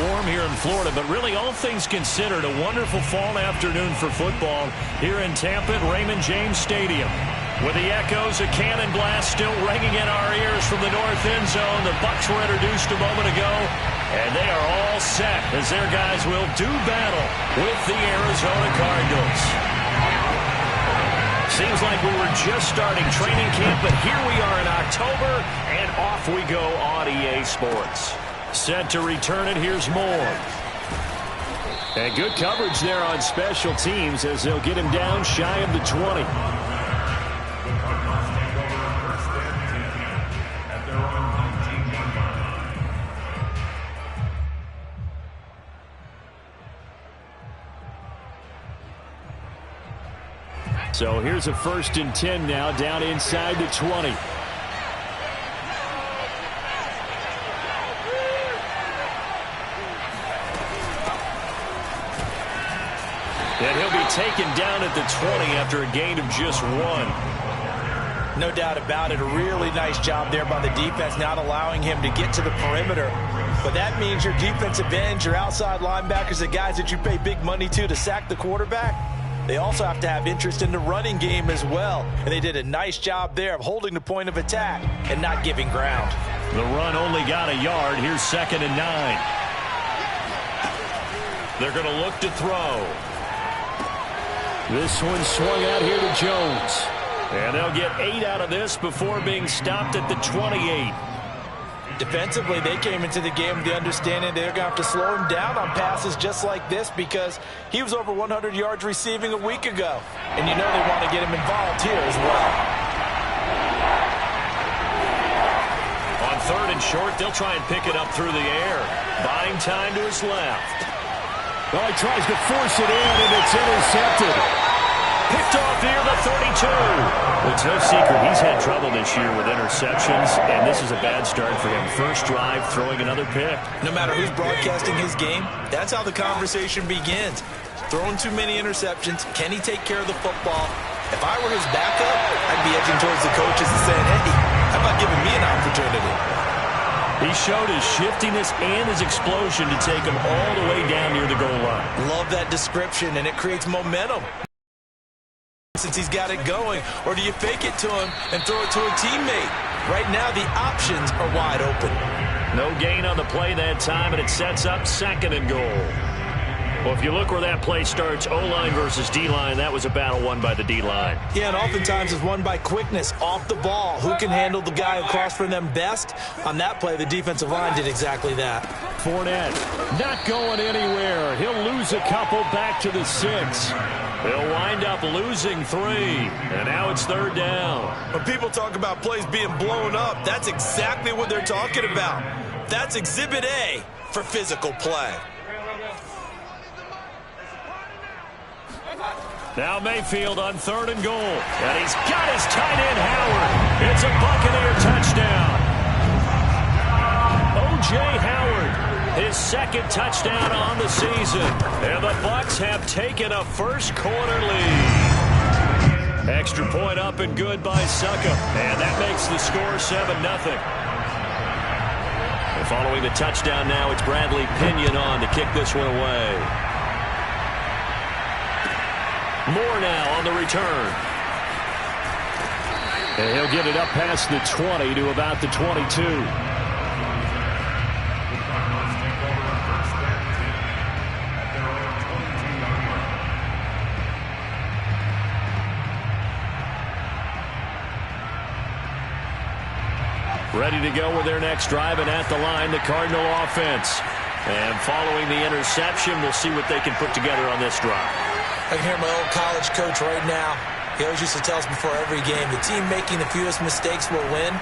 warm here in Florida, but really all things considered, a wonderful fall afternoon for football here in Tampa at Raymond James Stadium. With the echoes of cannon blast still ringing in our ears from the north end zone, the Bucs were introduced a moment ago, and they are all set as their guys will do battle with the Arizona Cardinals. Seems like we were just starting training camp, but here we are in October, and off we go on EA Sports. Set to return it, here's Moore. And good coverage there on special teams as they'll get him down shy of the 20. So here's a 1st and 10 now, down inside the 20. And he'll be taken down at the 20 after a gain of just 1. No doubt about it. A really nice job there by the defense, not allowing him to get to the perimeter. But that means your defensive ends, your outside linebackers, the guys that you pay big money to sack the quarterback, they also have to have interest in the running game as well. And they did a nice job there of holding the point of attack and not giving ground. The run only got a yard. Here's 2nd and 9. They're going to look to throw. This one swung out here to Jones. And they'll get 8 out of this before being stopped at the 28. Defensively, they came into the game with the understanding they're going to have to slow him down on passes just like this because he was over 100 yards receiving a week ago. And you know they want to get him involved here as well. On 3rd and short, they'll try and pick it up through the air. Buying time to his left. Well, he tries to force it in, and it's intercepted. Picked off near the 32. It's no secret he's had trouble this year with interceptions, and this is a bad start for him. First drive, throwing another pick. No matter who's broadcasting his game, that's how the conversation begins. Throwing too many interceptions. Can he take care of the football? If I were his backup, I'd be edging towards the coaches and saying, hey, how about giving me an opportunity? He showed his shiftiness and his explosion to take him all the way down near the goal line. Love that description, and it creates momentum. Since he's got it going, or do you fake it to him and throw it to a teammate? Right now, the options are wide open. No gain on the play that time, and it sets up 2nd and goal. Well, if you look where that play starts, O-line versus D-line, that was a battle won by the D-line. Yeah, and oftentimes it's won by quickness, off the ball. Who can handle the guy across from them best? On that play, the defensive line did exactly that. Fournette not going anywhere. He'll lose a couple back to the 6. They'll wind up losing 3, and now it's 3rd down. When people talk about plays being blown up, that's exactly what they're talking about. That's Exhibit A for physical play. Now Mayfield on 3rd and goal. And he's got his tight end, Howard. It's a Buccaneer touchdown. O.J. Howard, his 2nd touchdown on the season. And the Bucs have taken a first-quarter lead. Extra point up and good by Succop. And that makes the score 7-0. And following the touchdown now, it's Bradley Pinion on to kick this one away. Moore now on the return. And he'll get it up past the 20 to about the 22. Ready to go with their next drive, and at the line, the Cardinal offense. And following the interception, we'll see what they can put together on this drive. I can hear my old college coach right now. He always used to tell us before every game, the team making the fewest mistakes will win.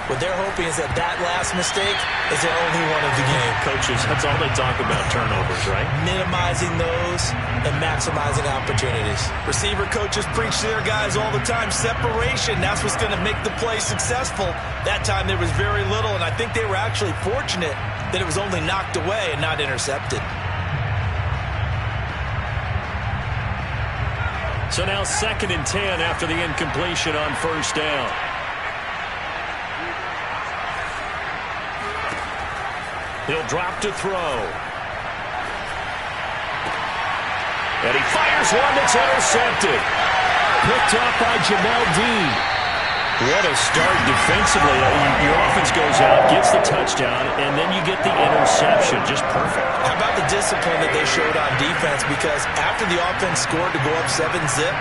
What they're hoping is that that last mistake is their only one of the game. Coaches, that's all they talk about, turnovers, right? Minimizing those and maximizing opportunities. Receiver coaches preach to their guys all the time. Separation, that's what's going to make the play successful. That time there was very little, and I think they were actually fortunate that it was only knocked away and not intercepted. So now 2nd and 10 after the incompletion on 1st down. He'll drop to throw. And he fires one that's intercepted. Picked up by Jamel Dean. What a start defensively. Your offense goes out, gets the touchdown, and then you get the interception. Just perfect. How about the discipline that they showed on defense? Because after the offense scored to go up 7-zip,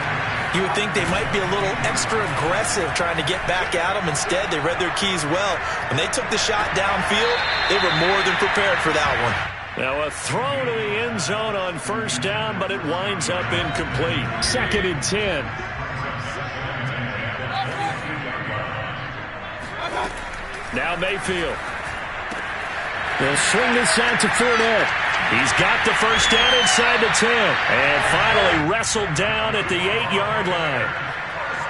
you would think they might be a little extra aggressive trying to get back at them. Instead, they read their keys well. When they took the shot downfield, they were more than prepared for that one. Now a throw to the end zone on first down, but it winds up incomplete. 2nd and 10. Now Mayfield. They'll swing this out to Fournette. He's got the first down inside the 10. And finally wrestled down at the 8-yard line.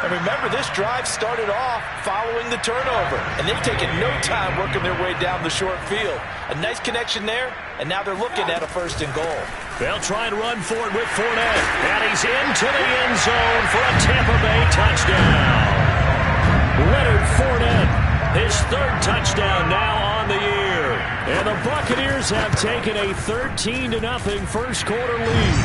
And remember, this drive started off following the turnover. And they've taken no time working their way down the short field. A nice connection there, and now they're looking at a 1st and goal. They'll try and run for it with Fournette. And he's into the end zone for a Tampa Bay touchdown. Leonard Fournette, his 3rd touchdown now on the year. And the Buccaneers have taken a 13-0 first quarter lead.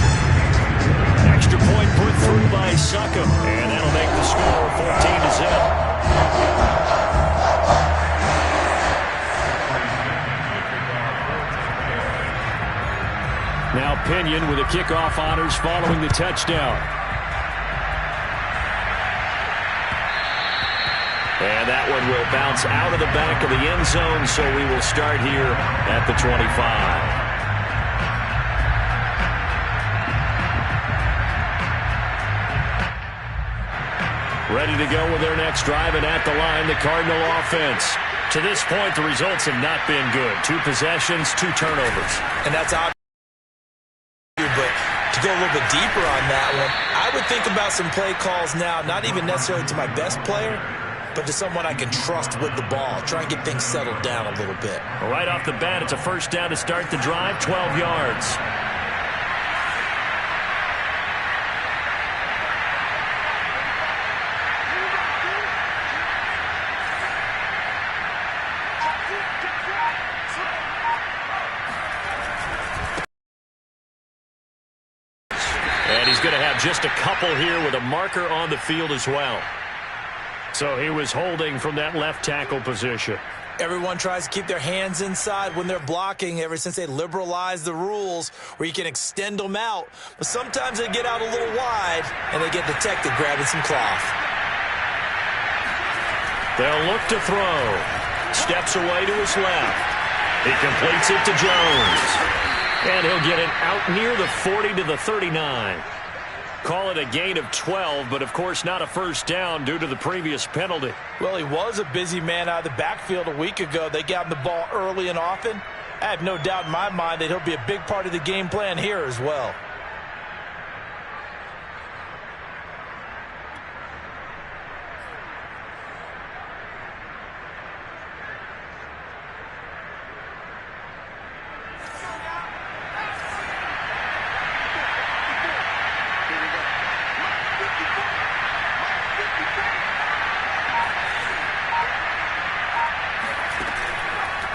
Extra point put through by Succop, and that'll make the score 14-0. Now Pinion with the kickoff honors following the touchdown. And that one will bounce out of the back of the end zone, so we will start here at the 25. Ready to go with their next drive, and at the line, the Cardinal offense. To this point, the results have not been good. 2 possessions, 2 turnovers. And that's obvious. But to go a little bit deeper on that one, I would think about some play calls now, not even necessarily to my best player, but to someone I can trust with the ball. Try and get things settled down a little bit. Right off the bat, it's a first down to start the drive, 12 yards. And he's going to have just a couple here with a marker on the field as well. So he was holding from that left tackle position. Everyone tries to keep their hands inside when they're blocking ever since they liberalized the rules where you can extend them out. But sometimes they get out a little wide and they get detected grabbing some cloth. They'll look to throw. Steps away to his left. He completes it to Jones. And he'll get it out near the 40 to the 39. Call it a gain of 12, but of course not a first down due to the previous penalty. Well, he was a busy man out of the backfield a week ago. They got him the ball early and often. I have no doubt in my mind that he'll be a big part of the game plan here as well.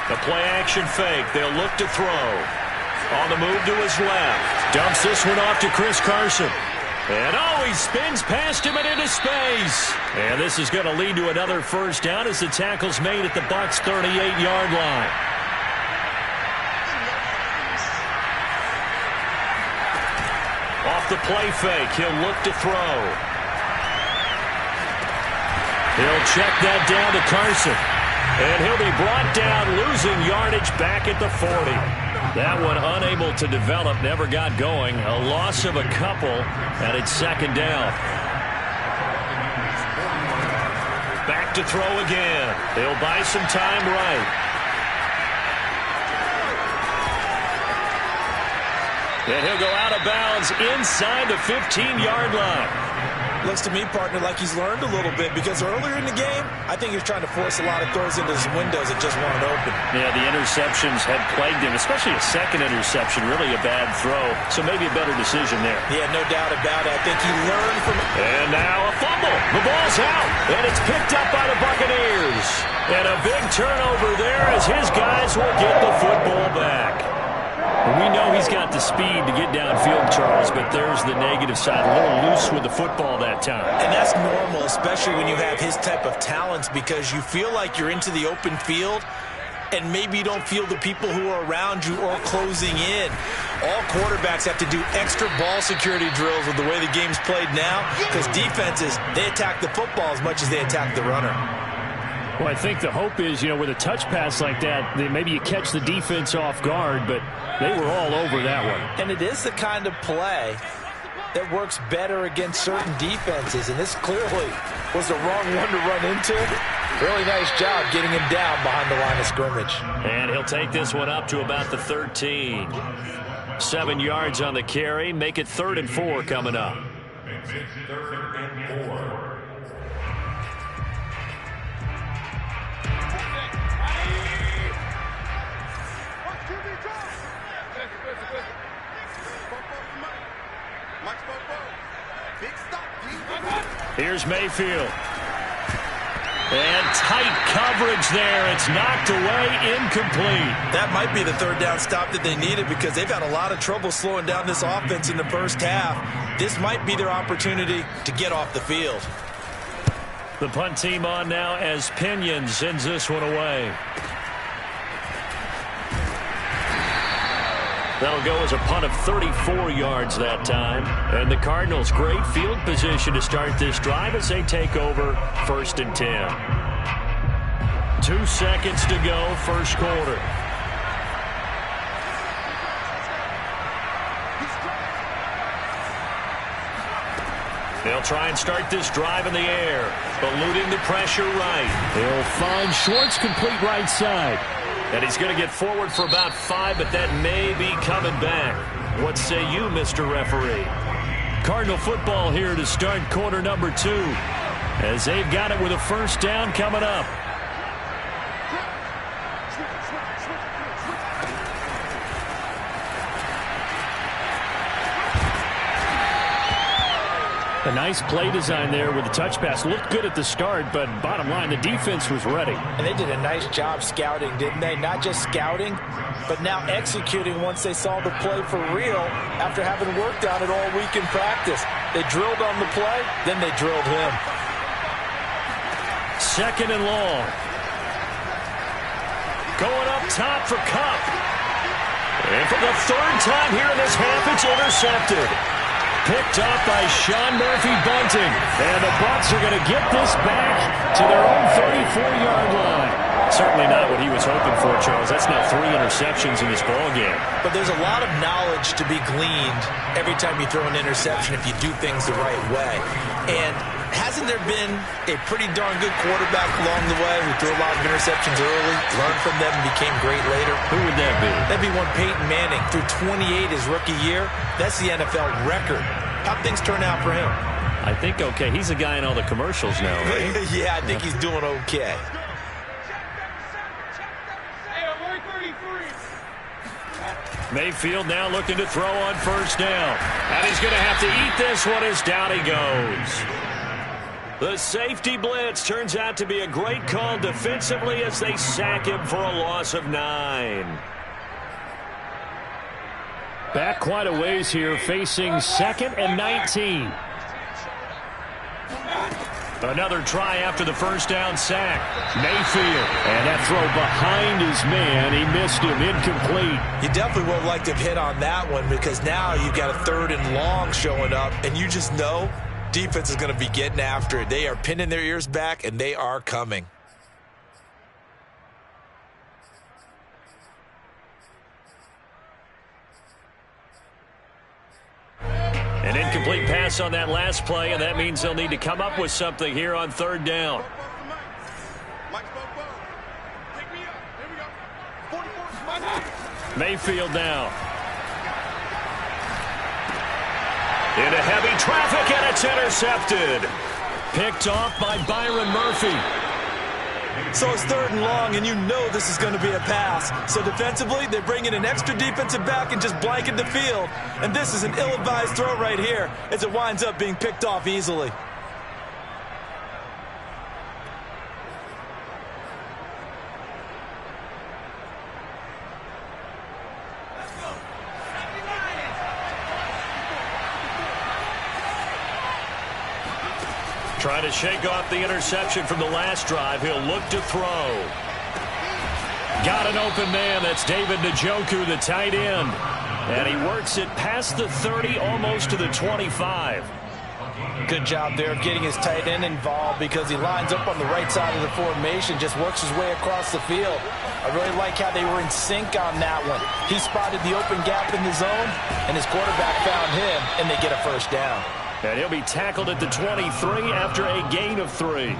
The play-action fake. They'll look to throw. On the move to his left. Dumps this one off to Chris Carson. And he spins past him and into space. And this is going to lead to another first down as the tackle's made at the Bucs' 38-yard line. Off the play fake, he'll look to throw. He'll check that down to Carson. And he'll be brought down, losing yardage back at the 40. That one unable to develop, never got going. A loss of a couple, and it's second down. Back to throw again. They'll buy some time right. And he'll go out of bounds inside the 15-yard line. Looks to me, partner, like he's learned a little bit because earlier in the game, I think he was trying to force a lot of throws into his windows that just weren't open. Yeah, the interceptions had plagued him, especially a second interception, really a bad throw. So maybe a better decision there. Yeah, no doubt about it. I think he learned from it. And now a fumble. The ball's out, and it's picked up by the Buccaneers. And a big turnover there as his guys will get the football back. We know he's got the speed to get downfield, Charles, but there's the negative side. A little loose with the football that time. And that's normal, especially when you have his type of talents, because you feel like you're into the open field and maybe you don't feel the people who are around you or closing in. All quarterbacks have to do extra ball security drills with the way the game's played now, because defenses, they attack the football as much as they attack the runner. Well, I think the hope is, with a touch pass like that, maybe you catch the defense off guard, but they were all over that one. And it is the kind of play that works better against certain defenses, and this clearly was the wrong one to run into. Really nice job getting him down behind the line of scrimmage. And he'll take this one up to about the 13. 7 yards on the carry. Make it 3rd and 4 coming up. Here's Mayfield. And tight coverage there. It's knocked away, incomplete. That might be the 3rd down stop that they needed, because they've had a lot of trouble slowing down this offense in the first half. This might be their opportunity to get off the field. The punt team on now as Pinion sends this one away. That'll go as a punt of 34 yards that time. And the Cardinals, great field position to start this drive as they take over 1st and 10. 2 seconds to go, first quarter. They'll try and start this drive in the air, eluding the pressure right. They'll find Schwartz complete right side. And he's going to get forward for about 5, but that may be coming back. What say you, Mr. Referee? Cardinal football here to start quarter number 2, as they've got it with a 1st down coming up. A nice play design there with the touch pass. Looked good at the start, but bottom line, the defense was ready. And they did a nice job scouting, didn't they? Not just scouting, but now executing once they saw the play for real after having worked on it all week in practice. They drilled on the play, then they drilled him. 2nd and long. Going up top for Kupp. And for the 3rd time here in this half, it's intercepted. Picked up by Sean Murphy-Bunting. And the Bucs are going to get this back to their own 34-yard line. Certainly not what he was hoping for, Charles. That's now 3 interceptions in this ballgame. But there's a lot of knowledge to be gleaned every time you throw an interception if you do things the right way. And hasn't there been a pretty darn good quarterback along the way who threw a lot of interceptions early, learned from them, and became great later? Who would that be? That'd be one Peyton Manning. Threw 28 his rookie year. That's the NFL record. How'd things turn out for him? I think okay. He's a guy in all the commercials now, right? Yeah, I think he's doing okay. Mayfield now looking to throw on 1st down. And he's going to have to eat this one as down he goes. The safety blitz turns out to be a great call defensively as they sack him for a loss of 9. Back quite a ways here, facing 2nd and 19. Another try after the 1st down sack. Mayfield, and that throw behind his man. He missed him, incomplete. You definitely would like to have hit on that one, because now you've got a 3rd and long showing up, and you just know defense is going to be getting after it. They are pinning their ears back, and they are coming. An incomplete pass on that last play, and that means they'll need to come up with something here on 3rd down. Mayfield now. Into heavy traffic, and it's intercepted. Picked off by Byron Murphy. So it's 3rd and long, and you know this is going to be a pass. So defensively, they bring in an extra defensive back and just blanket the field. And this is an ill-advised throw right here as it winds up being picked off easily. Trying to shake off the interception from the last drive. He'll look to throw. Got an open man. That's David Njoku, the tight end. And he works it past the 30, almost to the 25. Good job there of getting his tight end involved because he lines up on the right side of the formation, just works his way across the field. I really like how they were in sync on that one. He spotted the open gap in the zone, and his quarterback found him, and they get a first down. And he'll be tackled at the 23 after a gain of 3.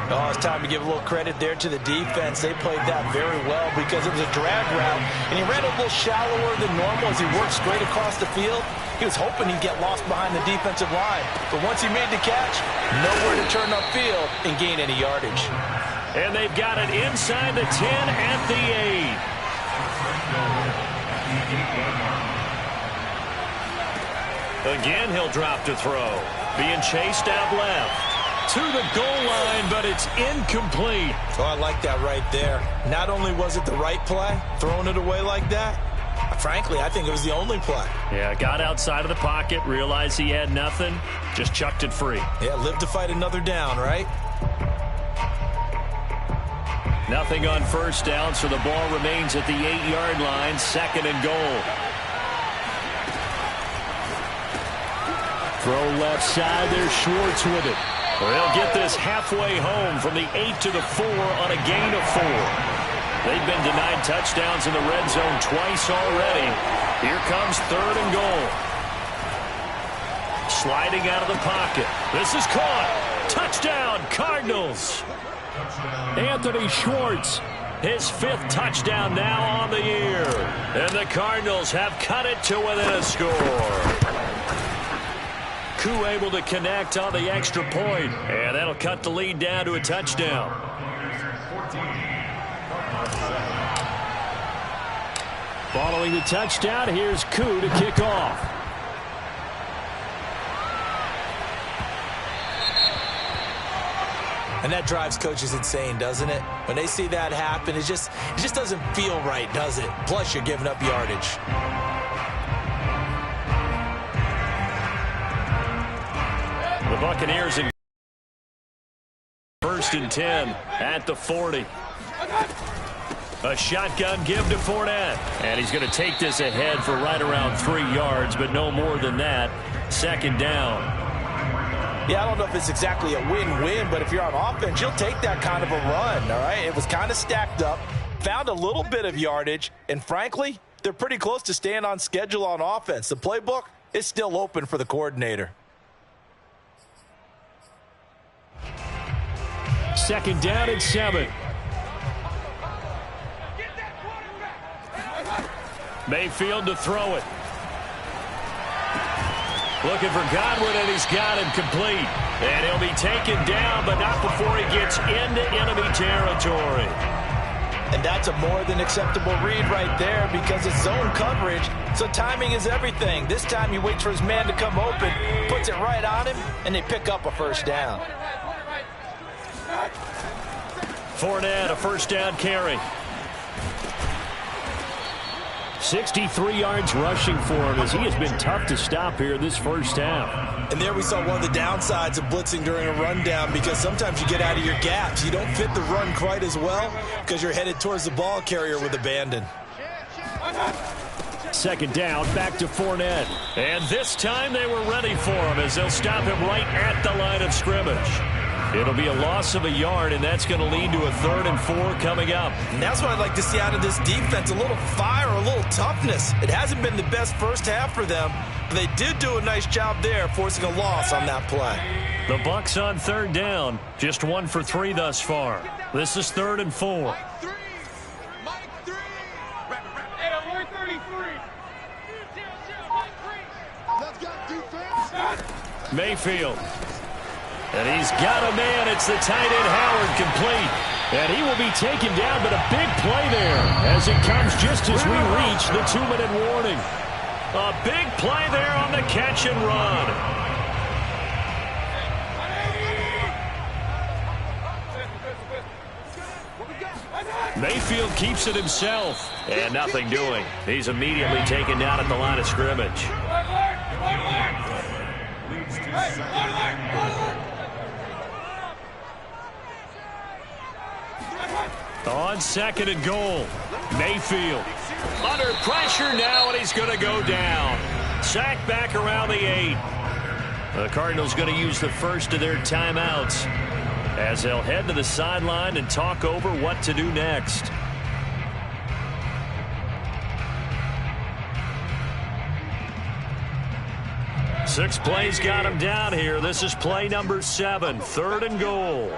Oh, it's time to give a little credit there to the defense. They played that very well because it was a drag route, and he ran a little shallower than normal as he worked straight across the field. He was hoping he'd get lost behind the defensive line, but once he made the catch, nowhere to turn upfield and gain any yardage. And they've got it inside the 10 at the 8. Again, he'll drop to throw. Being chased out left. To the goal line, but it's incomplete. Oh, I like that right there. Not only was it the right play, throwing it away like that, frankly, I think it was the only play. Yeah, got outside of the pocket, realized he had nothing, just chucked it free. Yeah, live to fight another down, right? Nothing on first down, so the ball remains at the 8-yard line, 2nd and goal. Throw left side, there's Schwartz with it. They'll get this halfway home from the 8 to the 4 on a gain of 4. They've been denied touchdowns in the red zone twice already. Here comes 3rd and goal. Sliding out of the pocket. This is caught. Touchdown, Cardinals. Anthony Schwartz, his 5th touchdown now on the year. And the Cardinals have cut it to within a score. Koo able to connect on the extra point, and that'll cut the lead down to a touchdown. Following the touchdown, here's Koo to kick off. And that drives coaches insane, doesn't it? When they see that happen, it just doesn't feel right, does it? Plus, you're giving up yardage. The Buccaneers in 1st and 10 at the 40. A shotgun give to Fournette. And he's going to take this ahead for right around 3 yards, but no more than that. 2nd down. Yeah, I don't know if it's exactly a win-win, but if you're on offense, you'll take that kind of a run, all right? It was kind of stacked up, found a little bit of yardage, and frankly, they're pretty close to staying on schedule on offense. The playbook is still open for the coordinator. 2nd down and 7. Mayfield to throw it. Looking for Godwin, and he's got him complete. And he'll be taken down, but not before he gets into enemy territory. And that's a more than acceptable read right there because it's zone coverage, so timing is everything. This time he waits for his man to come open, puts it right on him, and they pick up a first down. Fournette, a first down carry. 63 yards rushing for him as he has been tough to stop here this first half. And there we saw one of the downsides of blitzing during a rundown because sometimes you get out of your gaps. You don't fit the run quite as well because you're headed towards the ball carrier with abandon. 2nd down, back to Fournette. And this time they were ready for him as they'll stop him right at the line of scrimmage. It'll be a loss of a yard, and that's going to lead to a 3rd and 4 coming up. And that's what I'd like to see out of this defense, a little fire, a little toughness. It hasn't been the best first half for them, but they did do a nice job there forcing a loss on that play. The Bucs on 3rd down, just 1 for 3 thus far. This is 3rd and 4. Mayfield. And he's got a man. It's the tight end Howard complete. And he will be taken down, but a big play there as it comes just as we reach the 2-minute warning. A big play there on the catch and run. Mayfield keeps it himself. And nothing doing. He's immediately taken down at the line of scrimmage. On 2nd and goal, Mayfield. Under pressure now, and he's going to go down. Sacked back around the 8. The Cardinals going to use the first of their timeouts as they'll head to the sideline and talk over what to do next. Six plays got him down here. This is play number 7, 3rd and goal.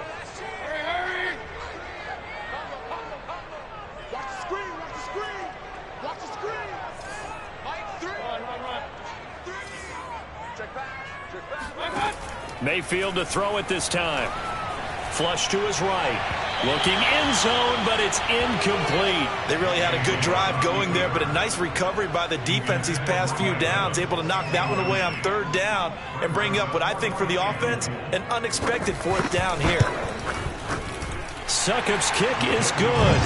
Mayfield to throw it this time. Flush to his right. Looking end zone, but it's incomplete. They really had a good drive going there, but a nice recovery by the defense these past few downs. Able to knock that one away on 3rd down and bring up what I think for the offense, an unexpected 4th down here. Succop's kick is good.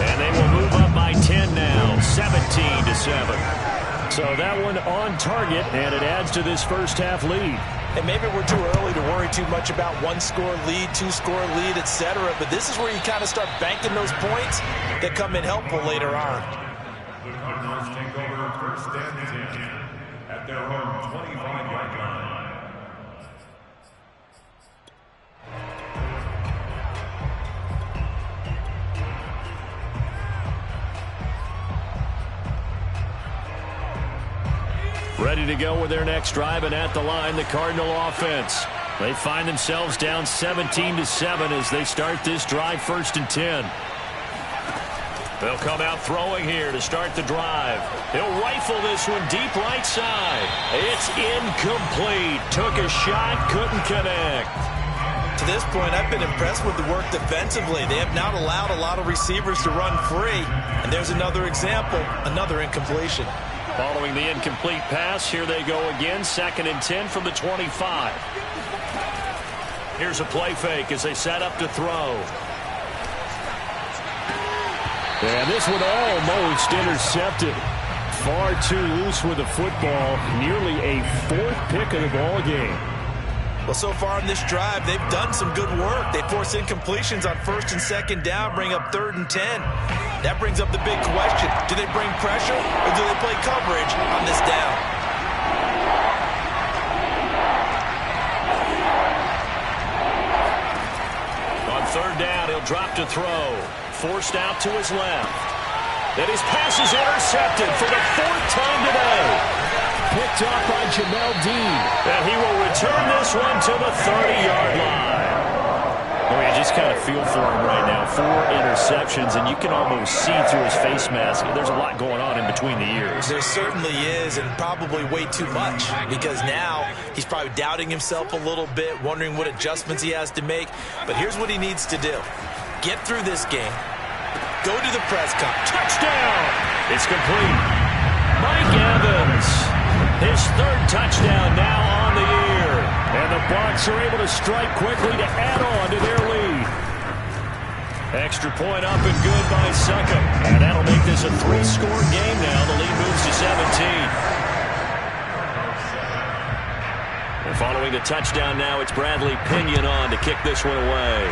And they will move up by 10 now, 17-7. So that one on target, and it adds to this first half lead. And maybe we're too early to worry too much about 1-score lead, 2-score lead, etc. But this is where you kind of start banking those points that come in helpful later on. The Cardinals take over 1st and 10 at their home 25-yard line. Ready to go with their next drive, and at the line, the Cardinal offense. They find themselves down 17-7 as they start this drive 1st and 10. They'll come out throwing here to start the drive. He'll rifle this one deep right side. It's incomplete. Took a shot, couldn't connect. To this point, I've been impressed with the work defensively. They have not allowed a lot of receivers to run free. And there's another example, another incompletion. Following the incomplete pass, here they go again, 2nd and 10 from the 25. Here's a play fake as they set up to throw. And this one almost intercepted. Far too loose with the football. Nearly a 4th pick of the ball game. Well, so far in this drive, they've done some good work. They force incompletions on 1st and 2nd down, bring up 3rd and 10. That brings up the big question. Do they bring pressure or do they play coverage on this down? On 3rd down, he'll drop to throw. Forced out to his left. And his pass is intercepted for the 4th time today. Picked off by Jamel Dean. And he will return this one to the 30-yard line. Oh, you just kind of feel for him right now. 4 interceptions, and you can almost see through his face mask. There's a lot going on in between the ears. There certainly is, and probably way too much, because now he's probably doubting himself a little bit, wondering what adjustments he has to make. But here's what he needs to do. Get through this game. Go to the press conference. Touchdown! It's complete. Mike Evans. His 3rd touchdown now on the year. And the Bucs are able to strike quickly to add on to their lead. Extra point up and good by Succop. And that'll make this a 3-score game now. The lead moves to 17. And following the touchdown now, it's Bradley Pinion on to kick this one away.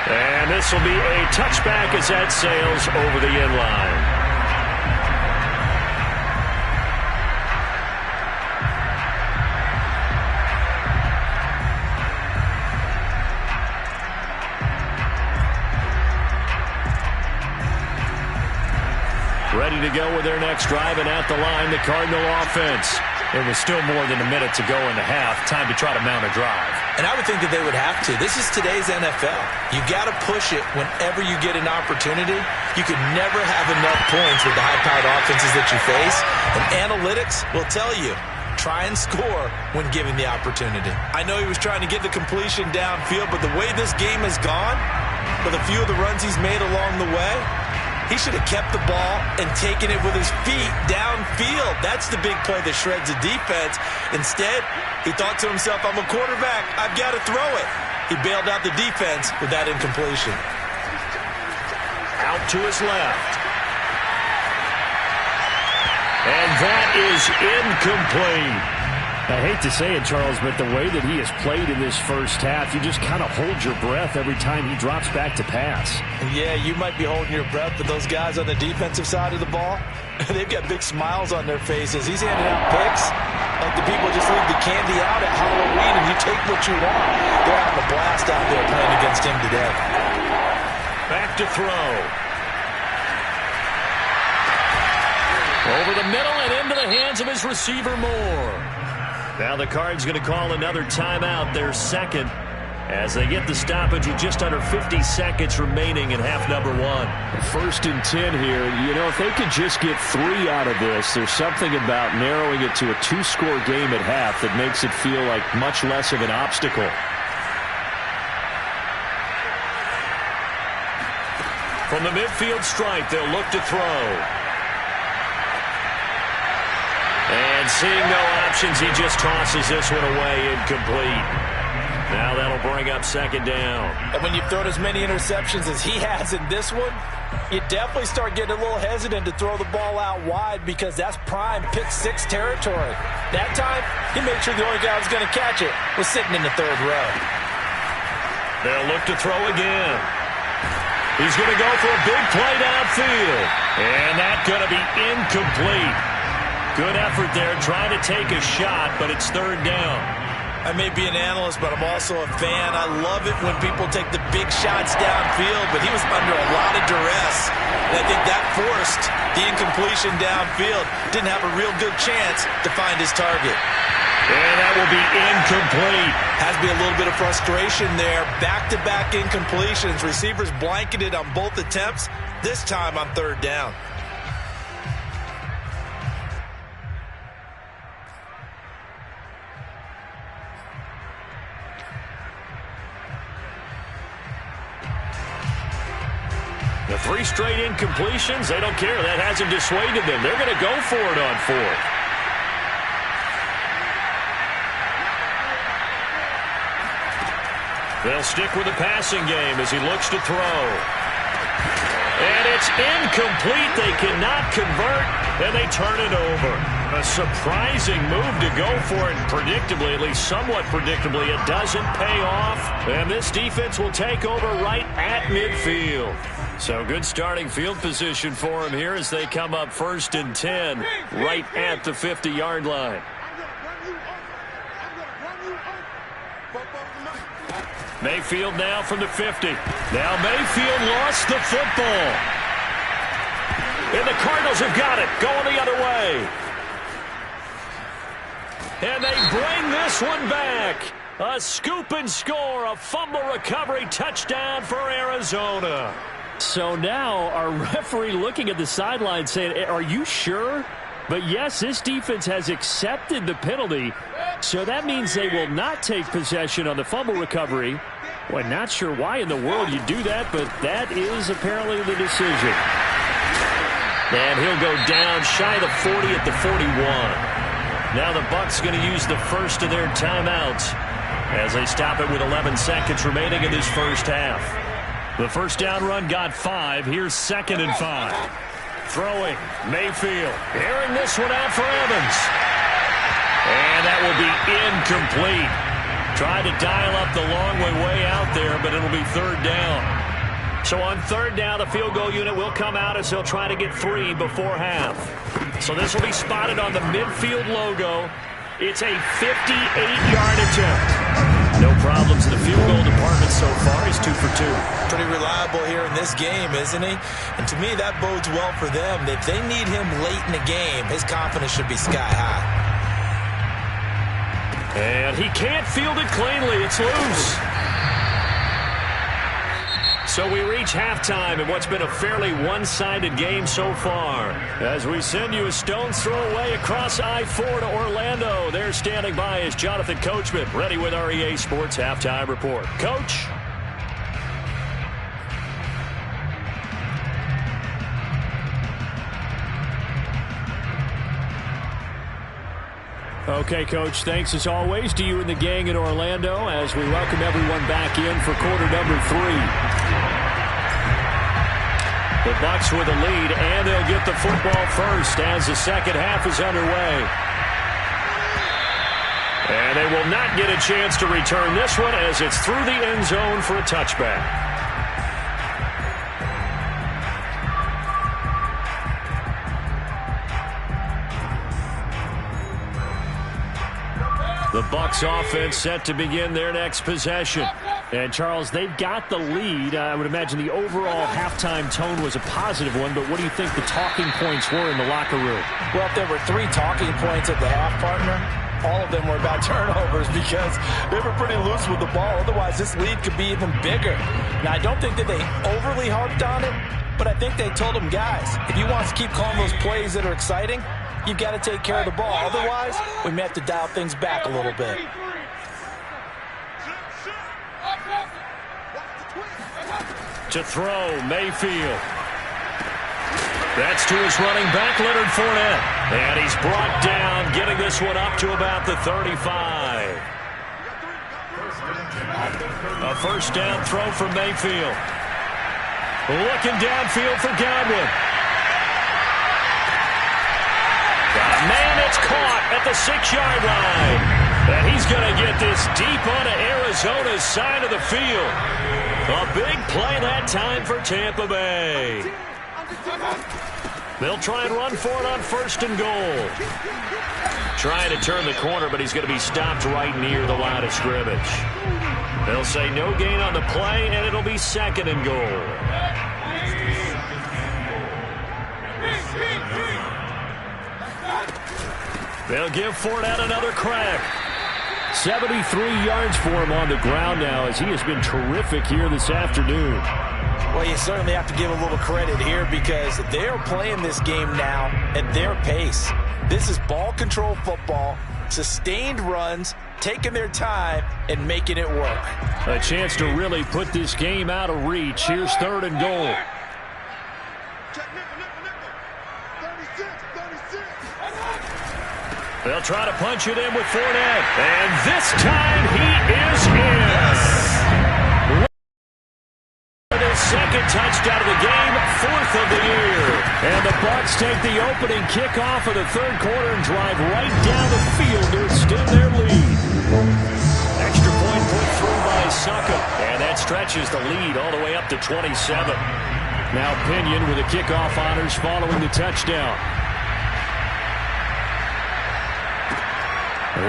And this will be a touchback as that sails over the end line. Ready to go with their next drive, and at the line, the Cardinal offense. There was still more than a minute to go in the half. Time to try to mount a drive. And I would think that they would have to. This is today's NFL. You got to push it whenever you get an opportunity. You could never have enough points with the high-powered offenses that you face. And analytics will tell you, try and score when given the opportunity. I know he was trying to get the completion downfield, but the way this game has gone, with a few of the runs he's made along the way, he should have kept the ball and taken it with his feet downfield. That's the big play that shreds the defense. Instead, he thought to himself, I'm a quarterback. I've got to throw it. He bailed out the defense with that incompletion. Out to his left. And that is incomplete. I hate to say it, Charles, but the way that he has played in this first half, you just kind of hold your breath every time he drops back to pass. Yeah, you might be holding your breath, but those guys on the defensive side of the ball, they've got big smiles on their faces. He's handing out picks like the people just leave the candy out at Halloween and you take what you want. They're having a blast out there playing against him today. Back to throw. Over the middle and into the hands of his receiver, Moore. Now the Cards going to call another timeout, their second, as they get the stoppage with just under 50 seconds remaining in half number one. 1st and 10 here. You know, if they could just get 3 out of this, there's something about narrowing it to a 2-score game at half that makes it feel like much less of an obstacle. From the midfield stripe, they'll look to throw. And seeing no options, he just tosses this one away, incomplete. Now that'll bring up 2nd down. And when you've thrown as many interceptions as he has in this one, you definitely start getting a little hesitant to throw the ball out wide because that's prime pick 6 territory. That time, he made sure the only guy who was going to catch it was sitting in the 3rd row. They'll look to throw again. He's going to go for a big play downfield. And that's going to be incomplete. Good effort there, trying to take a shot, but it's 3rd down. I may be an analyst, but I'm also a fan. I love it when people take the big shots downfield, but he was under a lot of duress. And I think that forced the incompletion downfield. Didn't have a real good chance to find his target. And that will be incomplete. Has to be a little bit of frustration there. Back-to-back incompletions. Receivers blanketed on both attempts, this time on 3rd down. The 3 straight incompletions, they don't care. That hasn't dissuaded them. They're going to go for it on 4th. They'll stick with the passing game as he looks to throw. And it's incomplete. They cannot convert, and they turn it over. A surprising move to go for it. Predictably, at least somewhat predictably, it doesn't pay off. And this defense will take over right at midfield. So good starting field position for him here as they come up 1st and 10 right at the 50-yard line. Mayfield now from the 50. Now Mayfield lost the football. And the Cardinals have got it, going the other way. And they bring this one back. A scoop and score, a fumble recovery touchdown for Arizona. So now our referee looking at the sideline saying, are you sure? But yes, this defense has accepted the penalty. So that means they will not take possession on the fumble recovery. Well, not sure why in the world you do that, but that is apparently the decision. And he'll go down shy of the 40 at the 41. Now the Bucs going to use the first of their timeouts as they stop it with 11 seconds remaining in this first half. The first down run got 5. Here's 2nd and 5. Throwing, Mayfield. Airing this one out for Evans. And that will be incomplete. Tried to dial up the long way out there, but it'll be 3rd down. So on 3rd down, the field goal unit will come out as they'll try to get 3 before half. So this will be spotted on the midfield logo. It's a 58-yard attempt. No problems in the field goal department so far. He's 2 for 2. Pretty reliable here in this game, isn't he? And to me, that bodes well for them. If they need him late in the game, his confidence should be sky high. And he can't field it cleanly. It's loose. So we reach halftime in what's been a fairly one-sided game so far. As we send you a stone's throw away across I-4 to Orlando. There standing by is Jonathan Coachman, ready with our EA Sports Halftime Report. Coach? Okay, Coach, thanks as always to you and the gang in Orlando as we welcome everyone back in for quarter number 3. The Bucs with a lead, and they'll get the football first as the second half is underway. And they will not get a chance to return this one as it's through the end zone for a touchback. The Bucs offense set to begin their next possession. And, Charles, they've got the lead. I would imagine the overall halftime tone was a positive one, but what do you think the talking points were in the locker room? Well, if there were 3 talking points at the half, partner, all of them were about turnovers because they were pretty loose with the ball. Otherwise, this lead could be even bigger. Now, I don't think that they overly harped on it, but I think they told them, guys, if you want to keep calling those plays that are exciting, you've got to take care of the ball. Otherwise, we may have to dial things back a little bit. To throw, Mayfield. That's to his running back, Leonard Fournette. And he's brought down, getting this one up to about the 35. A first down throw from Mayfield. Looking downfield for Godwin. Man, it's caught at the 6-yard line. And he's going to get this deep onto Arizona's side of the field. A big play that time for Tampa Bay. They'll try and run for it on 1st and goal. Trying to turn the corner, but he's going to be stopped right near the line of scrimmage. They'll say no gain on the play, and it'll be 2nd and goal. They'll give Fournette another crack. 73 yards for him on the ground now as he has been terrific here this afternoon. Well, you certainly have to give a little credit here because they're playing this game now at their pace. This is ball control football, sustained runs, taking their time and making it work. A chance to really put this game out of reach. Here's 3rd and goal. They'll try to punch it in with Fournette. And this time he is in. His 2nd touchdown of the game, 4th of the year. And the Bucs take the opening kickoff of the 3rd quarter and drive right down the field to extend their lead. Extra point put through by Succa. And that stretches the lead all the way up to 27. Now Pinion with the kickoff honors following the touchdown.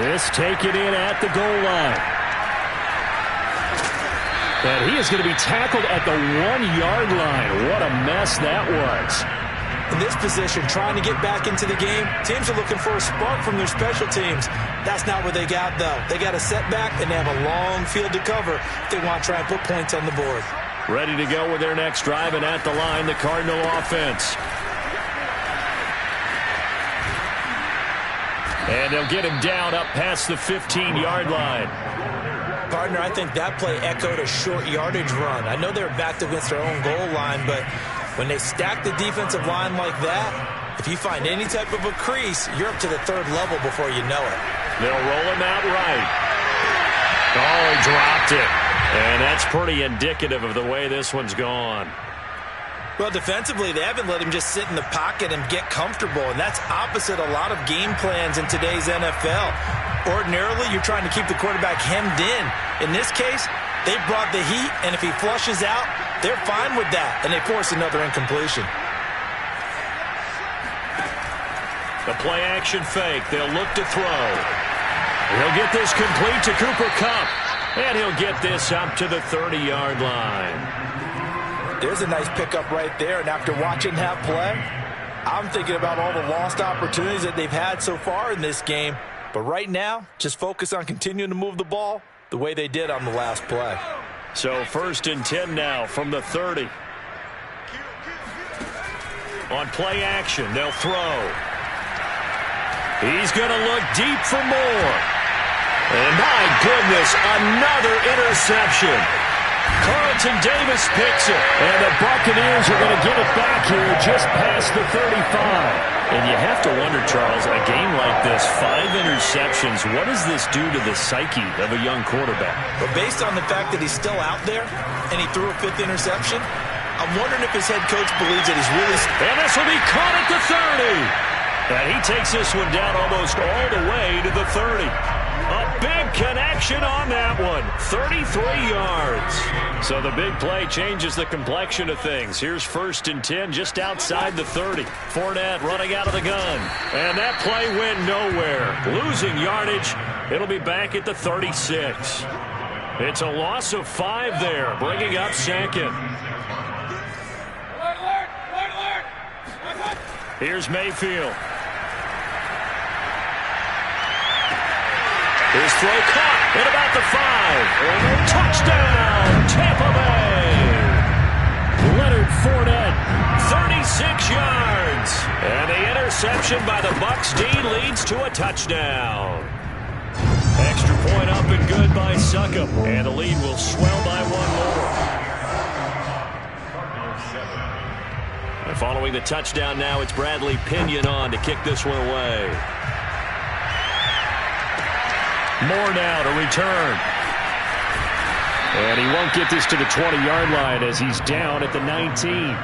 This taken in at the goal line. And he is going to be tackled at the 1-yard line. What a mess that was. In this position, trying to get back into the game, teams are looking for a spark from their special teams. That's not what they got, though. They got a setback, and they have a long field to cover if they want to try and put points on the board. Ready to go with their next drive, and at the line, the Cardinal offense. And they'll get him down up past the 15-yard line. Partner, I think that play echoed a short yardage run. I know they were backed against their own goal line, but when they stack the defensive line like that, if you find any type of a crease, you're up to the 3rd level before you know it. They'll roll him out right. Oh, he dropped it. And that's pretty indicative of the way this one's gone. Well, defensively, they haven't let him just sit in the pocket and get comfortable, and that's opposite a lot of game plans in today's NFL. Ordinarily, you're trying to keep the quarterback hemmed in. In this case, they brought the heat, and if he flushes out, they're fine with that, and they force another incompletion. The play-action fake. They'll look to throw. He'll get this complete to Cooper Kupp, and he'll get this up to the 30-yard line. There's a nice pickup right there, and after watching that play, I'm thinking about all the lost opportunities that they've had so far in this game. But right now, just focus on continuing to move the ball the way they did on the last play. So 1st and 10 now from the 30. On play action, they'll throw. He's going to look deep for more. And my goodness, another interception. Carlton Davis picks it, and the Buccaneers are going to get it back here just past the 35. And you have to wonder, Charles, a game like this, 5 interceptions, what does this do to the psyche of a young quarterback? But based on the fact that he's still out there and he threw a 5th interception, I'm wondering if his head coach believes that he's really... And this will be caught at the 30. And he takes this one down almost all the way to the 30. A big connection on that one. 33 yards. So the big play changes the complexion of things. Here's 1st and 10 just outside the 30. Fournette running out of the gun. And that play went nowhere. Losing yardage. It'll be back at the 36. It's a loss of 5 there, bringing up 2nd. Here's Mayfield. His throw caught at about the 5. Touchdown, Tampa Bay. Leonard Fournette, 36 yards. And the interception by the Bucs D leads to a touchdown. Extra point up and good by Succop. And the lead will swell by 1 more. And following the touchdown now, it's Bradley Pinion on to kick this one away. More now to return. And he won't get this to the 20-yard line as he's down at the 19.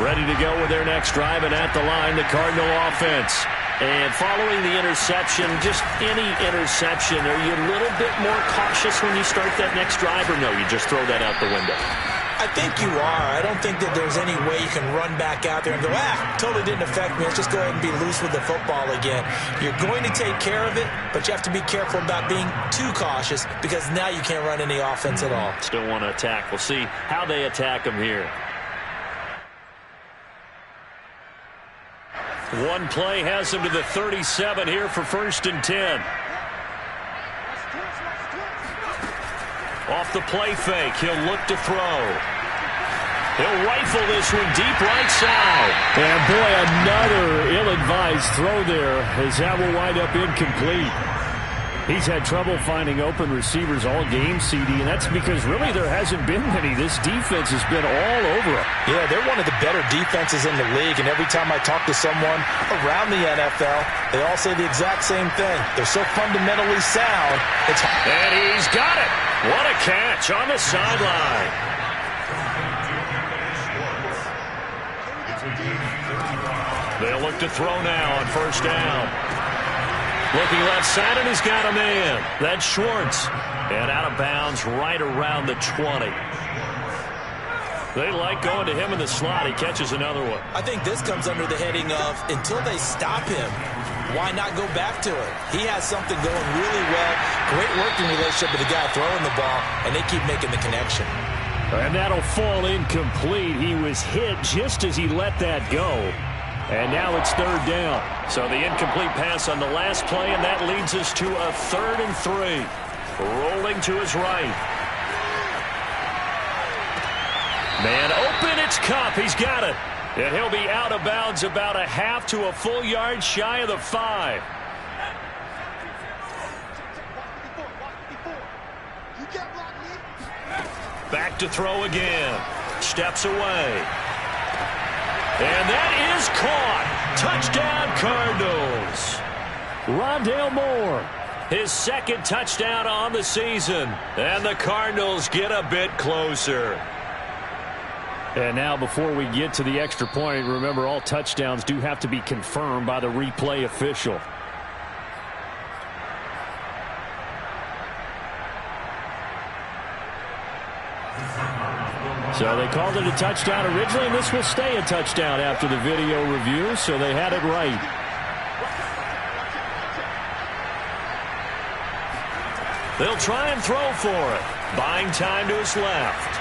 Ready to go with their next drive, and at the line, the Cardinal offense. And following the interception, just any interception, are you a little bit more cautious when you start that next drive, or no, you just throw that out the window? I think you are. I don't think that there's any way you can run back out there and go, totally didn't affect me. Let's just go ahead and be loose with the football again. You're going to take care of it, but you have to be careful about being too cautious because now you can't run any offense at all. Still want to attack. We'll see how they attack them here. One play has him to the 37 here for 1st and 10. Off the play fake, he'll look to throw. He'll rifle this one deep right side. And boy, another ill-advised throw there as that will wind up incomplete. He's had trouble finding open receivers all game, CD, and that's because really there hasn't been many. This defense has been all over him. Yeah, they're one of the better defenses in the league, and every time I talk to someone around the NFL, they all say the exact same thing. They're so fundamentally sound. And he's got it. What a catch on the sideline. They'll look to throw now on 1st down. Looking left side, and he's got a man. That's Schwartz. And out of bounds right around the 20. They like going to him in the slot. He catches another one. I think this comes under the heading of until they stop him, why not go back to it? He has something going really well. Great working relationship with the guy throwing the ball, and they keep making the connection. And that'll fall incomplete. He was hit just as he let that go. And now it's 3rd down. So the incomplete pass on the last play, and that leads us to a 3rd and 3. Rolling to his right. Man open, it's Cup. He's got it. And he'll be out of bounds about a half to a full yard shy of the 5. Back to throw again. Steps away. And that is caught. Touchdown, Cardinals. Rondale Moore. His 2nd touchdown on the season. And the Cardinals get a bit closer. And now before we get to the extra point, remember all touchdowns do have to be confirmed by the replay official. So they called it a touchdown originally, and this will stay a touchdown after the video review, so they had it right. They'll try and throw for it. Buying time to his left.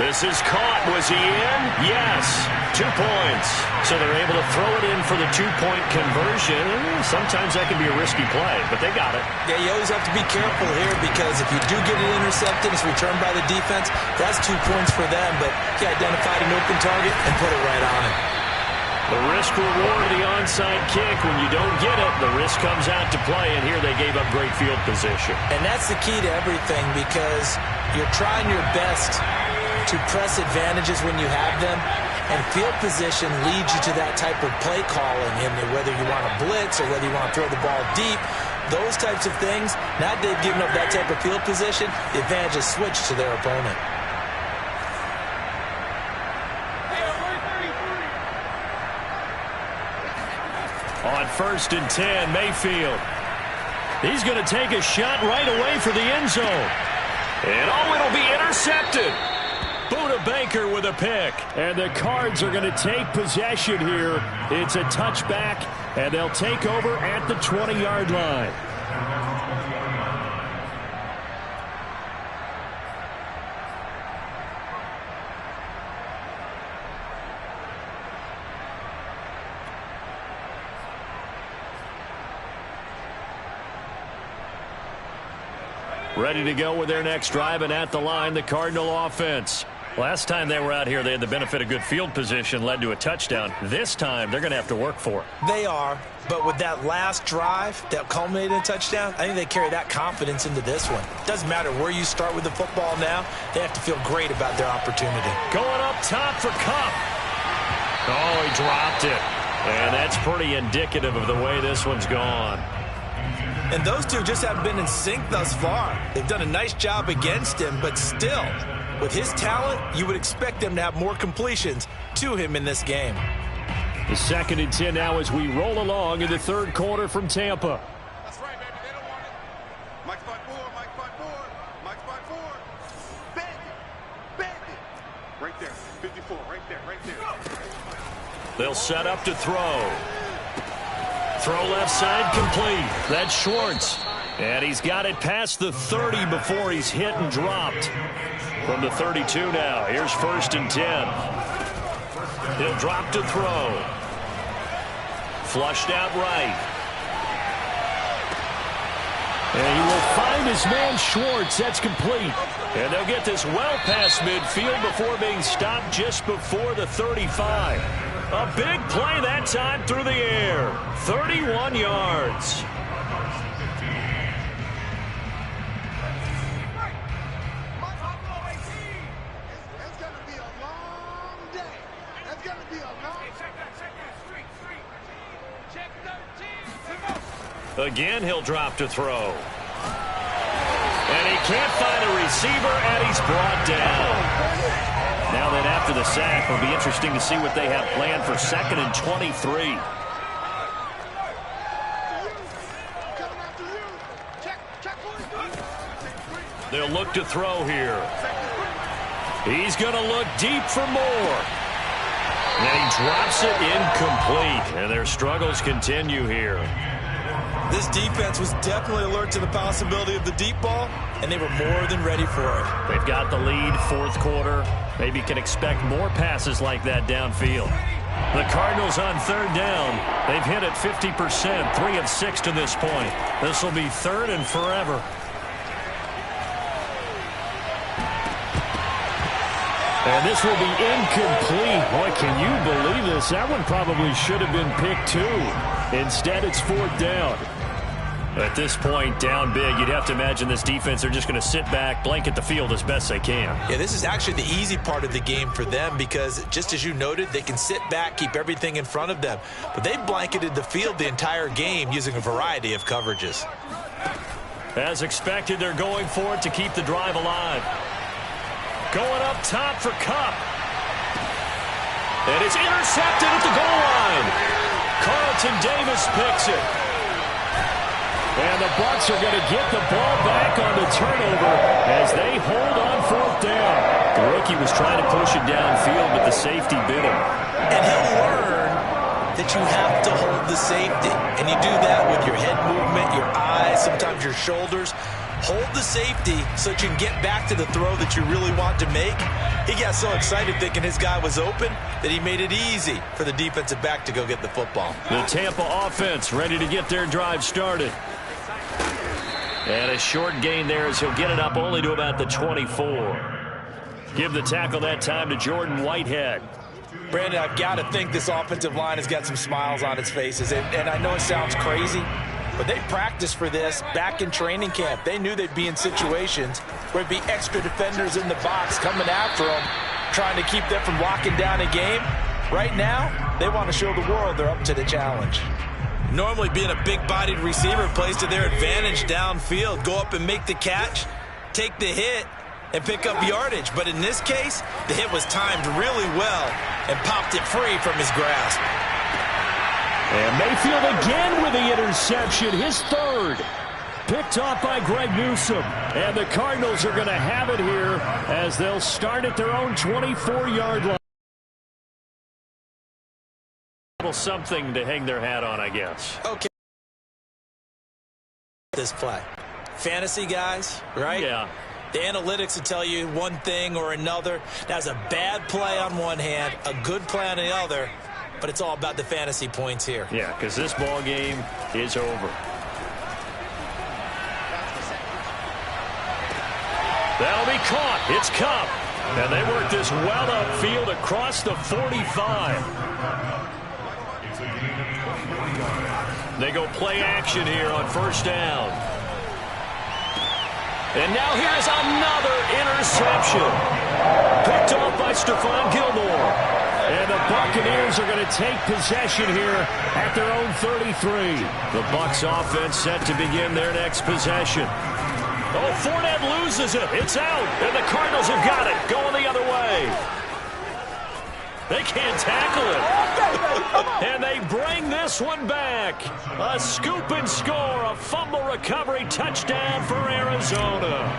This is caught. Was he in? Yes. 2 points. So they're able to throw it in for the 2-point conversion. Sometimes that can be a risky play, but they got it. Yeah, you always have to be careful here because if you do get it intercepted, it's returned by the defense. That's 2 points for them, but he identified an open target and put it right on him. The risk-reward of the onside kick. When you don't get it, the risk comes out to play, and here they gave up great field position. And that's the key to everything because you're trying your best to press advantages when you have them, and field position leads you to that type of play calling, and whether you want to blitz or whether you want to throw the ball deep, those types of things, now they've given up that type of field position, the advantage is switched to their opponent. On 1st and 10, Mayfield. He's going to take a shot right away for the end zone. And it'll be intercepted. Buda Baker with a pick. And the Cards are going to take possession here. It's a touchback, and they'll take over at the 20-yard line. Ready to go with their next drive, and at the line, the Cardinal offense. Last time they were out here, they had the benefit of good field position, led to a touchdown. This time, they're going to have to work for it. They are, but with that last drive that culminated in a touchdown, I think they carry that confidence into this one. Doesn't matter where you start with the football now, they have to feel great about their opportunity. Going up top for Kupp. Oh, he dropped it. And that's pretty indicative of the way this one's gone. And those two just haven't been in sync thus far. They've done a nice job against him, but still, with his talent, you would expect them to have more completions to him in this game. The 2nd and 10 now as we roll along in the third quarter from Tampa. That's right, baby. They don't want it. Mike's by 4. Mike's by 4. Mike's by 4. Bend it. Bend it. Right there. 54. Right there. Right there. They'll set up to throw. Throw left side complete. That's Schwartz. And he's got it past the 30 before he's hit and dropped. From the 32 now. Here's 1st and 10. He'll drop to throw. Flushed out right. And he will find his man Schwartz. That's complete. And they'll get this well past midfield before being stopped just before the 35. A big play that time through the air. 31 yards. It's going to be a long day. It's going to be a long day. Again, he'll drop to throw. And he can't find a receiver, and he's brought down. Now that after the sack, it'll be interesting to see what they have planned for 2nd and 23. They'll look to throw here. He's going to look deep for more. And he drops it incomplete. And their struggles continue here. This defense was definitely alert to the possibility of the deep ball, and they were more than ready for it. They've got the lead, 4th quarter. Maybe can expect more passes like that downfield. The Cardinals on 3rd down. They've hit it 50%, 3 of 6 to this point. This will be 3rd and forever. And this will be incomplete. Boy, can you believe this? That one probably should have been picked too. Instead, it's 4th down. At this point, down big, you'd have to imagine this defense, they're just going to sit back, blanket the field as best they can. Yeah, this is actually the easy part of the game for them because, just as you noted, they can sit back, keep everything in front of them. But they've blanketed the field the entire game using a variety of coverages. As expected, they're going for it to keep the drive alive. Going up top for Kupp. And it's intercepted at the goal line. Carlton Davis picks it. And the Bucs are going to get the ball back on the turnover as they hold on 4th down. The rookie was trying to push it downfield, but the safety bit him. And he'll learn that you have to hold the safety. And you do that with your head movement, your eyes, sometimes your shoulders. Hold the safety so that you can get back to the throw that you really want to make. He got so excited thinking his guy was open that he made it easy for the defensive back to go get the football. The Tampa offense ready to get their drive started. And a short gain there as he'll get it up only to about the 24. Give the tackle that time to Jordan Whitehead. Brandon, I've got to think this offensive line has got some smiles on its faces. And I know it sounds crazy, but they practiced for this back in training camp. They knew they'd be in situations where there'd be extra defenders in the box coming after them, trying to keep them from locking down a game. Right now, they want to show the world they're up to the challenge. Normally being a big-bodied receiver plays to their advantage downfield. Go up and make the catch, take the hit, and pick up yardage. But in this case, the hit was timed really well and popped it free from his grasp. And Mayfield again with the interception, his third. Picked off by Greg Newsome. And the Cardinals are going to have it here as they'll start at their own 24-yard line. Something to hang their hat on, I guess. Okay. This play. Fantasy guys, right? Yeah. The analytics will tell you one thing or another. That's a bad play on one hand, a good play on the other, but it's all about the fantasy points here. Yeah, because this ball game is over. That'll be caught. It's Cup. And they work this well upfield across the 45. They go play action here on first down. And now here's another interception. Picked off by Stephon Gilmore. And the Buccaneers are going to take possession here at their own 33. The Bucs offense set to begin their next possession. Oh, Fournette loses it. It's out. And the Cardinals have got it. Going the other way. They can't tackle it. And they bring this one back. A scoop and score. A fumble recovery touchdown for Arizona.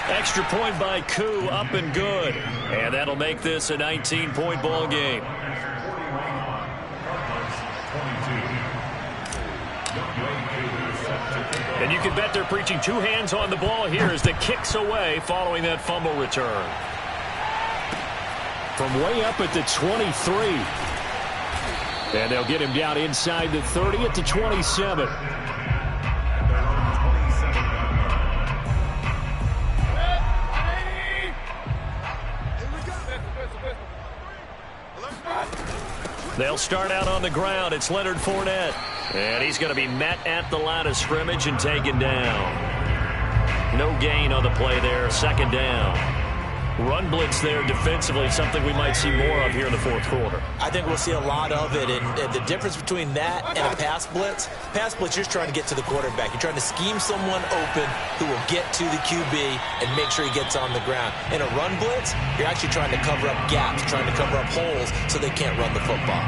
Extra point by Koo, up and good. And that'll make this a 19-point ball game. And you can bet they're preaching two hands on the ball here as the kick's away following that fumble return. From way up at the 23. And they'll get him down inside the 30 at the 27. They'll start out on the ground. It's Leonard Fournette. And he's going to be met at the line of scrimmage and taken down. No gain on the play there. Second down. Run blitz there defensively, something we might see more of here in the fourth quarter. I think we'll see a lot of it, and the difference between that and a pass blitz, you're just trying to get to the quarterback. You're trying to scheme someone open who will get to the QB and make sure he gets on the ground. In a run blitz, you're actually trying to cover up gaps, trying to cover up holes so they can't run the football.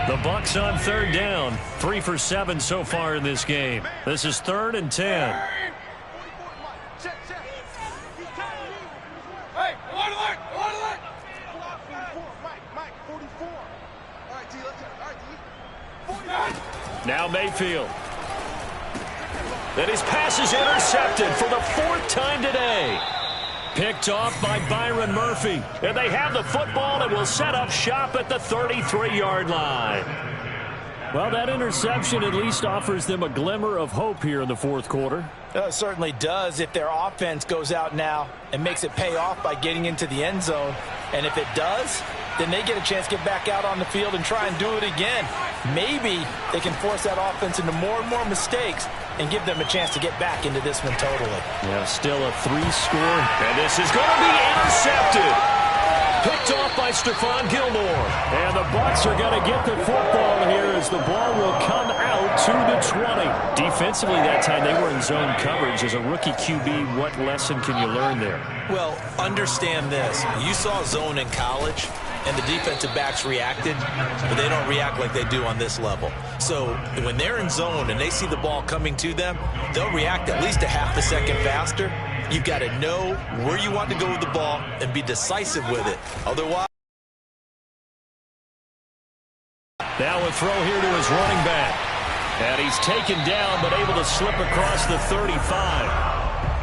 The Bucs on third down. 3 for 7 so far in this game. This is 3rd and 10. Now Mayfield. And his pass is intercepted for the 4th time today. Picked off by Byron Murphy. And they have the football and will set up shop at the 33-yard line. Well, that interception at least offers them a glimmer of hope here in the fourth quarter. It certainly does if their offense goes out now and makes it pay off by getting into the end zone. And if it does, then they get a chance to get back out on the field and try and do it again. Maybe they can force that offense into more and more mistakes and give them a chance to get back into this one totally. Yeah, still a 3-score. And this is going to be intercepted. Picked off by Stephon Gilmore. And the Bucs are going to get the football here as the ball will come out to the 20. Defensively that time, they were in zone coverage. As a rookie QB, what lesson can you learn there? Well, understand this. You saw zone in college, and the defensive backs reacted, but they don't react like they do on this level. So when they're in zone and they see the ball coming to them, they'll react at least a half a second faster. You've got to know where you want to go with the ball and be decisive with it. Otherwise, now a throw here to his running back. And he's taken down but able to slip across the 35.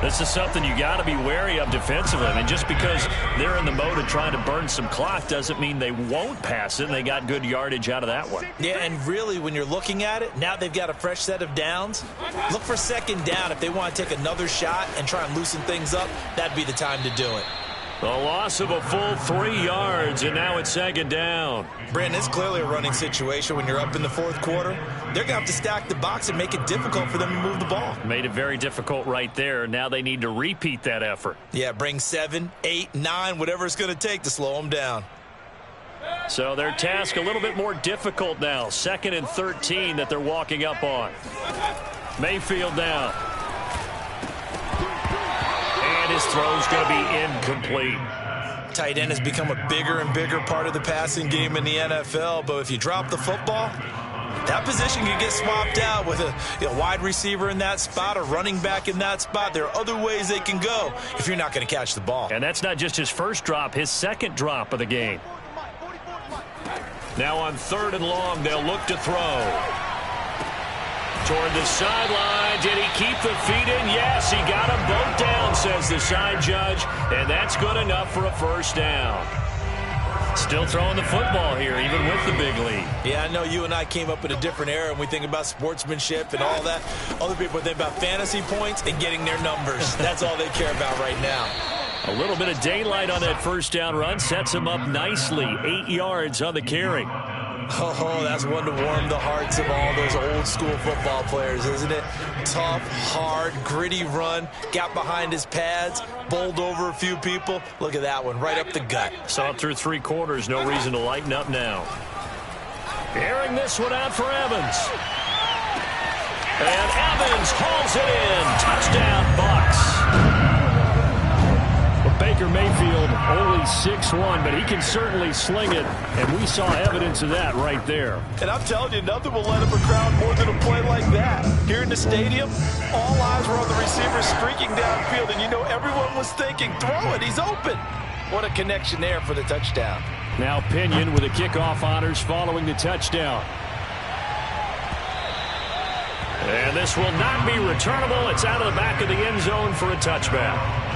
This is something you got to be wary of defensively. I mean, just because they're in the mode of trying to burn some clock doesn't mean they won't pass it. And they got good yardage out of that one. Yeah, and really, when you're looking at it, now they've got a fresh set of downs. Look for second down. If they want to take another shot and try and loosen things up, that'd be the time to do it. A loss of a full 3 yards, and now it's second down. Brandon, it's clearly a running situation when you're up in the fourth quarter. They're going to have to stack the box and make it difficult for them to move the ball. Made it very difficult right there. Now they need to repeat that effort. Yeah, bring 7, 8, 9, whatever it's going to take to slow them down. So their task a little bit more difficult now. 2nd and 13 that they're walking up on. Mayfield down. And his throw's going to be incomplete. Tight end has become a bigger and bigger part of the passing game in the NFL, but if you drop the football, that position can get swapped out with a wide receiver in that spot, a running back in that spot. There are other ways they can go if you're not going to catch the ball. And that's not just his first drop, his second drop of the game. Now on 3rd and long, they'll look to throw. Toward the sideline. Did he keep the feet in? Yes, he got them both down, says the side judge. And that's good enough for a first down. Still throwing the football here, even with the big lead. Yeah, I know you and I came up in a different era, and we think about sportsmanship and all that. Other people think about fantasy points and getting their numbers. That's all they care about right now. A little bit of daylight on that first down run sets him up nicely. 8 yards on the carry. Oh, that's one to warm the hearts of all those old school football players, isn't it? Tough, hard, gritty run. Got behind his pads, bowled over a few people. Look at that one, right up the gut. Saw it through 3 quarters. No reason to lighten up now. Airing this one out for Evans. And Evans hauls it in. Touchdown, Bucs. Baker Mayfield only 6'1", but he can certainly sling it, and we saw evidence of that right there. And I'm telling you, nothing will let up a crowd more than a play like that. Here in the stadium, all eyes were on the receiver streaking downfield, and you know everyone was thinking, throw it, he's open. What a connection there for the touchdown. Now Pinion with the kickoff honors following the touchdown. And this will not be returnable. It's out of the back of the end zone for a touchback.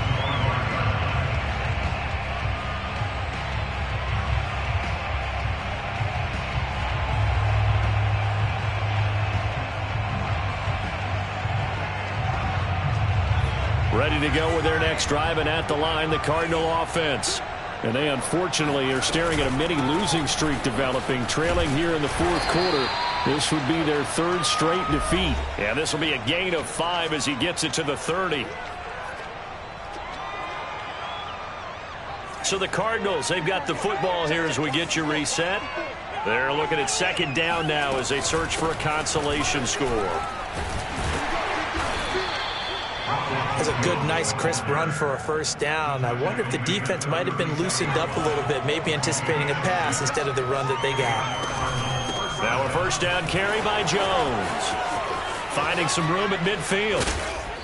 Ready to go with their next drive, and at the line, the Cardinal offense. And they unfortunately are staring at a mini losing streak developing, trailing here in the 4th quarter. This would be their 3rd straight defeat. Yeah, this will be a gain of 5 as he gets it to the 30. So the Cardinals, they've got the football here as we get you reset. They're looking at 2nd down now as they search for a consolation score. That's a good, nice, crisp run for a first down. I wonder if the defense might have been loosened up a little bit, maybe anticipating a pass instead of the run that they got. Now a first down carry by Jones. Finding some room at midfield.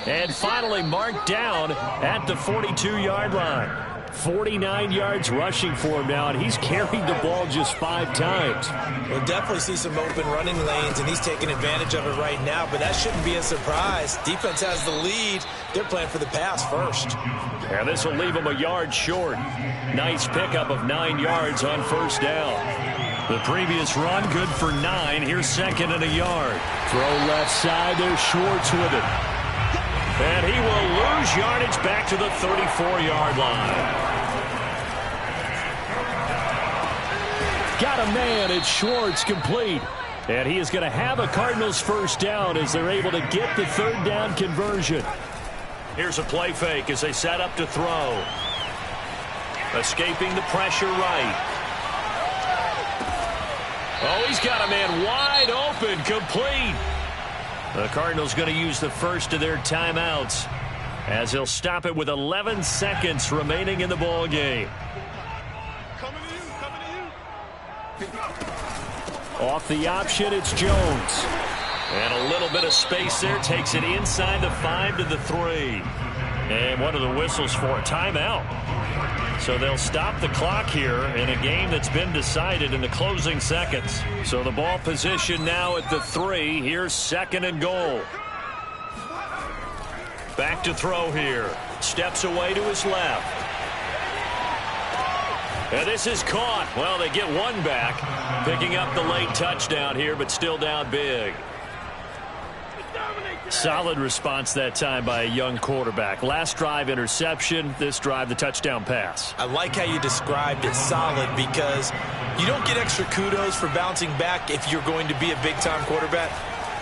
And finally marked down at the 42-yard line. 49 yards rushing for him now, and he's carried the ball just 5 times. We'll definitely see some open running lanes, and he's taking advantage of it right now, but that shouldn't be a surprise. Defense has the lead. They're playing for the pass first. And this will leave him a yard short. Nice pickup of 9 yards on first down. The previous run, good for 9. Here's 2nd and a yard. Throw left side. There's Schwartz with it. And he will lose yardage back to the 34-yard line. Got a man. It's Schwartz, complete. And he is going to have a Cardinals first down as they're able to get the 3rd down conversion. Here's a play fake as they set up to throw. Escaping the pressure right. Oh, he's got a man wide open, complete. The Cardinals going to use the first of their timeouts as they'll stop it with 11 seconds remaining in the ball game. Off the option, it's Jones. And a little bit of space there, takes it inside the 5 to the 3. And what are the whistles for? Timeout. So they'll stop the clock here in a game that's been decided in the closing seconds. So the ball position now at the 3. Here's 2nd and goal. Back to throw here. Steps away to his left. And this is caught. Well, they get one back. Picking up the late touchdown here, but still down big. Solid response that time by a young quarterback. Last drive, interception. This drive, the touchdown pass. I like how you described it, solid, because you don't get extra kudos for bouncing back if you're going to be a big-time quarterback.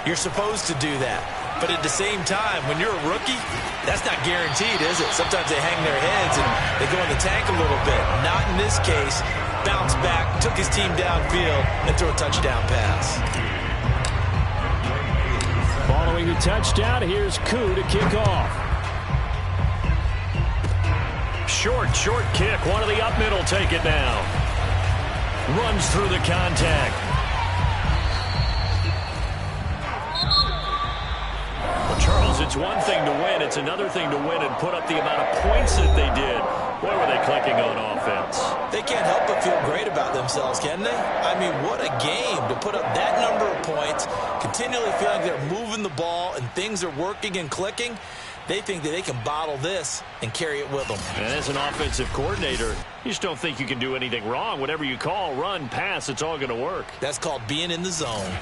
You're supposed to do that. But at the same time, when you're a rookie, that's not guaranteed, is it? Sometimes they hang their heads and they go in the tank a little bit. Not in this case. Bounce back, took his team downfield, and throw a touchdown pass. Following the touchdown. Here's Koo to kick off. Short kick. One of the up middle take it now. Runs through the contact. Well, Charles, it's one thing to win. It's another thing to win and put up the amount of points that they did. What were they clicking on offense? They can't help but feel great about themselves, can they? I mean, what a game to put up that number of points, continually feeling they're moving the ball and things are working and clicking. They think that they can bottle this and carry it with them. And as an offensive coordinator, you just don't think you can do anything wrong. Whatever you call, run, pass, it's all going to work. That's called being in the zone.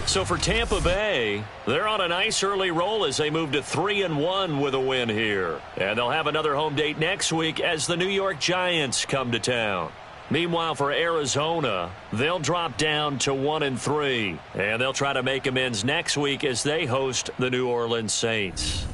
So for Tampa Bay, they're on a nice early roll as they move to 3-1 with a win here. And they'll have another home date next week as the New York Giants come to town. Meanwhile, for Arizona, they'll drop down to 1-3. And they'll try to make amends next week as they host the New Orleans Saints.